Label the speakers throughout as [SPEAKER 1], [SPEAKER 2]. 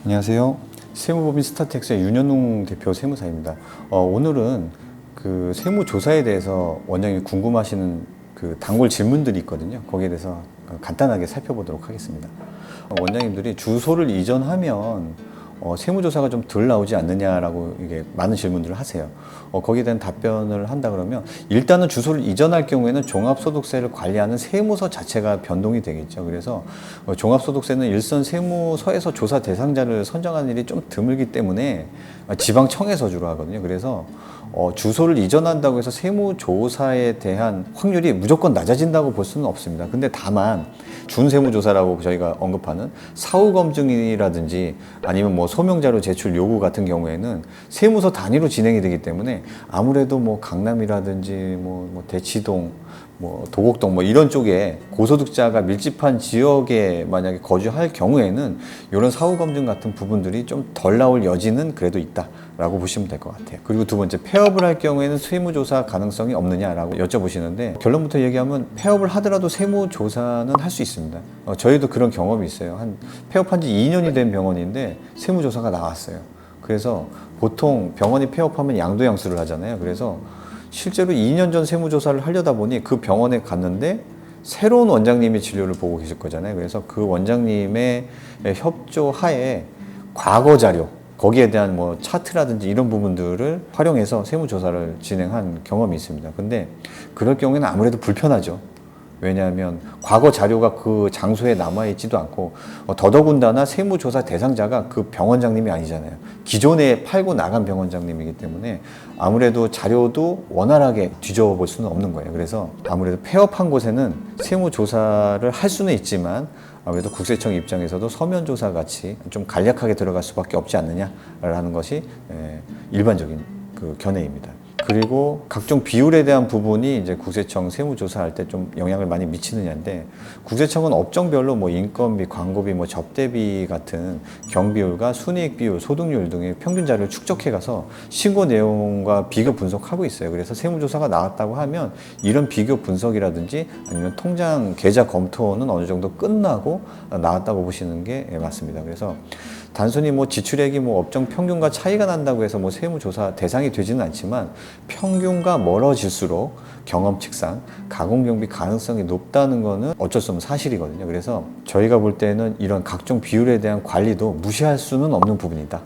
[SPEAKER 1] 안녕하세요. 세무법인 스타텍스의 윤현웅 대표 세무사입니다. 오늘은 그 세무조사에 대해서 원장님이 궁금하시는 그 단골 질문들이 있거든요. 거기에 대해서 간단하게 살펴보도록 하겠습니다. 원장님들이 주소를 이전하면 세무조사가 좀 덜 나오지 않느냐라고 이게 많은 질문들을 하세요. 거기에 대한 답변을 한다 그러면 일단은 주소를 이전할 경우에는 종합소득세를 관리하는 세무서 자체가 변동이 되겠죠. 그래서 종합소득세는 일선 세무서에서 조사 대상자를 선정하는 일이 좀 드물기 때문에 지방청에서 주로 하거든요. 그래서 주소를 이전한다고 해서 세무조사에 대한 확률이 무조건 낮아진다고 볼 수는 없습니다. 근데 다만 준세무조사라고 저희가 언급하는 사후검증이라든지 아니면 뭐 소명자료 제출 요구 같은 경우에는 세무서 단위로 진행이 되기 때문에 아무래도 뭐 강남이라든지 뭐 대치동, 뭐 도곡동 뭐 이런 쪽에 고소득자가 밀집한 지역에 만약에 거주할 경우에는 이런 사후검증 같은 부분들이 좀 덜 나올 여지는 그래도 있다라고 보시면 될 것 같아요. 그리고 두 번째, 폐업을 할 경우에는 세무조사 가능성이 없느냐라고 여쭤보시는데 결론부터 얘기하면 폐업을 하더라도 세무조사는 할 수 있습니다. 저희도 그런 경험이 있어요. 폐업한 지 2년이 된 병원인데 세무조사가 나왔어요. 그래서 보통 병원이 폐업하면 양도양수를 하잖아요. 그래서 실제로 2년 전 세무조사를 하려다 보니 그 병원에 갔는데 새로운 원장님이 진료를 보고 계실 거잖아요. 그래서 그 원장님의 협조하에 과거 자료, 거기에 대한 뭐 차트라든지 이런 부분들을 활용해서 세무조사를 진행한 경험이 있습니다. 근데 그럴 경우에는 아무래도 불편하죠. 왜냐하면 과거 자료가 그 장소에 남아있지도 않고 더더군다나 세무조사 대상자가 그 병원장님이 아니잖아요. 기존에 팔고 나간 병원장님이기 때문에 아무래도 자료도 원활하게 뒤져볼 수는 없는 거예요. 그래서 아무래도 폐업한 곳에는 세무조사를 할 수는 있지만 아무래도 국세청 입장에서도 서면조사 같이 좀 간략하게 들어갈 수밖에 없지 않느냐라는 것이 일반적인 그 견해입니다. 그리고 각종 비율에 대한 부분이 이제 국세청 세무조사할 때 좀 영향을 많이 미치느냐인데, 국세청은 업종별로 뭐 인건비, 광고비, 뭐 접대비 같은 경비율과 순이익 비율, 소득률 등의 평균 자료를 축적해 가서 신고 내용과 비교 분석하고 있어요. 그래서 세무조사가 나왔다고 하면 이런 비교 분석이라든지 아니면 통장 계좌 검토는 어느 정도 끝나고 나왔다고 보시는 게 맞습니다. 그래서 단순히 뭐 지출액이 뭐 업종 평균과 차이가 난다고 해서 뭐 세무조사 대상이 되지는 않지만 평균과 멀어질수록 경험칙상 가공경비 가능성이 높다는 거는 어쩔 수 없는 사실이거든요. 그래서 저희가 볼 때는 이런 각종 비율에 대한 관리도 무시할 수는 없는 부분이다.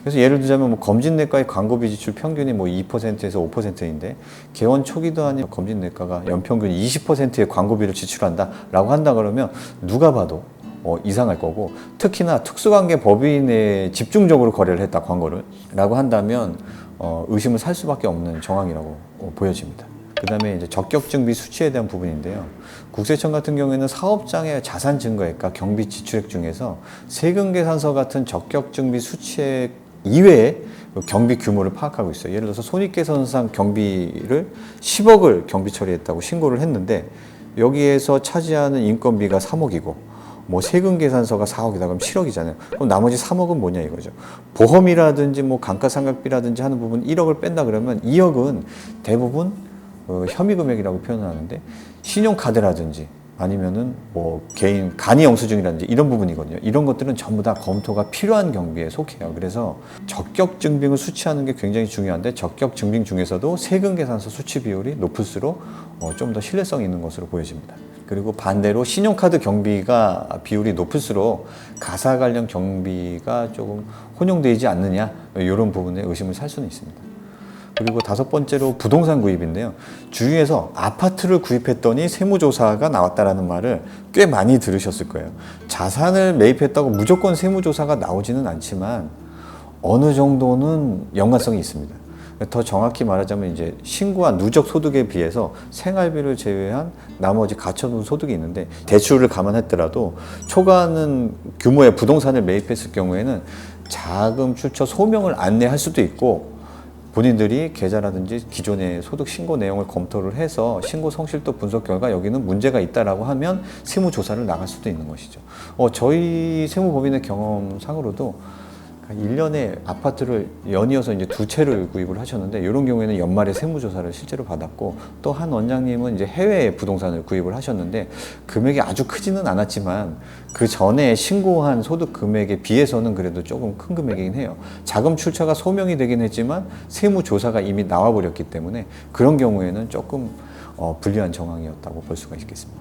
[SPEAKER 1] 그래서 예를 들자면 뭐 검진내과의 광고비 지출 평균이 뭐 2%에서 5%인데 개원 초기도 아닌 검진내과가 연평균 20%의 광고비를 지출한다라고 한다 그러면 누가 봐도 이상할 거고, 특히나 특수관계 법인에 집중적으로 거래를 했다, 광고를 라고 한다면 의심을 살 수밖에 없는 정황이라고 보여집니다. 그 다음에 이제 적격증비 수치에 대한 부분인데요. 국세청 같은 경우에는 사업장의 자산 증거액과 경비 지출액 중에서 세금계산서 같은 적격증비 수치액 이외에 경비 규모를 파악하고 있어요. 예를 들어서 손익계산상 경비를 10억을 경비 처리했다고 신고를 했는데 여기에서 차지하는 인건비가 3억이고 뭐 세금 계산서가 4억이다 그럼 7억이잖아요. 그럼 나머지 3억은 뭐냐 이거죠. 보험이라든지 뭐 감가상각비라든지 하는 부분 1억을 뺀다 그러면 2억은 대부분 혐의 금액이라고 표현하는데 신용카드라든지 아니면은 뭐 개인 간이 영수증이라든지 이런 부분이거든요. 이런 것들은 전부 다 검토가 필요한 경비에 속해요. 그래서 적격 증빙을 수치하는 게 굉장히 중요한데 적격 증빙 중에서도 세금 계산서 수치 비율이 높을수록 좀 더 신뢰성이 있는 것으로 보여집니다. 그리고 반대로 신용카드 경비가 비율이 높을수록 가사 관련 경비가 조금 혼용되지 않느냐 이런 부분에 의심을 살 수는 있습니다. 그리고 다섯 번째로 부동산 구입인데요. 주위에서 아파트를 구입했더니 세무조사가 나왔다라는 말을 꽤 많이 들으셨을 거예요. 자산을 매입했다고 무조건 세무조사가 나오지는 않지만 어느 정도는 연관성이 있습니다. 더 정확히 말하자면 이제 신고한 누적 소득에 비해서 생활비를 제외한 나머지 갖춰둔 소득이 있는데 대출을 감안했더라도 초과하는 규모의 부동산을 매입했을 경우에는 자금 출처 소명을 안내할 수도 있고 본인들이 계좌라든지 기존의 소득 신고 내용을 검토를 해서 신고 성실도 분석 결과 여기는 문제가 있다라고 하면 세무조사를 나갈 수도 있는 것이죠. 저희 세무법인의 경험상으로도 1년에 아파트를 연이어서 이제 두 채를 구입을 하셨는데 이런 경우에는 연말에 세무조사를 실제로 받았고 또 한 원장님은 이제 해외에 부동산을 구입을 하셨는데 금액이 아주 크지는 않았지만 그 전에 신고한 소득 금액에 비해서는 그래도 조금 큰 금액이긴 해요. 자금 출처가 소명이 되긴 했지만 세무조사가 이미 나와버렸기 때문에 그런 경우에는 조금 불리한 정황이었다고 볼 수가 있겠습니다.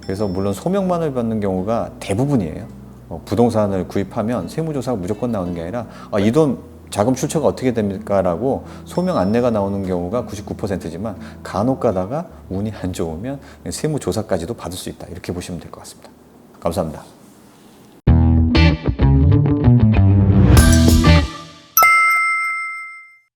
[SPEAKER 1] 그래서 물론 소명만을 받는 경우가 대부분이에요. 부동산을 구입하면 세무조사가 무조건 나오는 게 아니라 이 돈 자금 출처가 어떻게 됩니까? 라고 소명 안내가 나오는 경우가 99%지만 간혹 가다가 운이 안 좋으면 세무조사까지도 받을 수 있다. 이렇게 보시면 될 것 같습니다. 감사합니다.